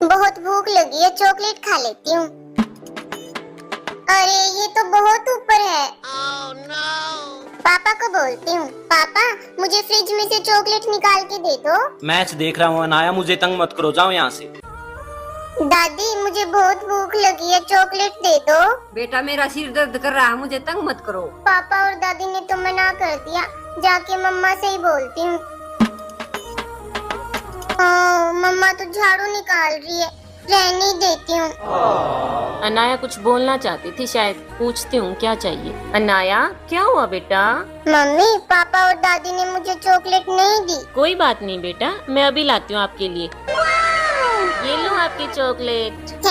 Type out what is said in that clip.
बहुत भूख लगी है, चॉकलेट खा लेती हूँ। अरे ये तो बहुत ऊपर है। पापा को बोलती हूँ, पापा मुझे फ्रिज में से चॉकलेट निकाल के दे दो। मैच देख रहा हूँ अनाया, मुझे तंग मत करो, जाओ यहाँ से। दादी मुझे बहुत भूख लगी है, चॉकलेट दे दो। बेटा मेरा सिर दर्द कर रहा है, मुझे तंग मत करो। पापा और दादी ने तो मना कर दिया, जाके मम्मा से ही बोलती हूँ। मम्मा तो झाड़ू निकाल रही है, रहने देती हूँ। अनाया कुछ बोलना चाहती थी शायद, पूछती हूँ क्या चाहिए। अनाया क्या हुआ बेटा? मम्मी पापा और दादी ने मुझे चॉकलेट नहीं दी। कोई बात नहीं बेटा, मैं अभी लाती हूँ आपके लिए। ये लो आपकी चॉकलेट।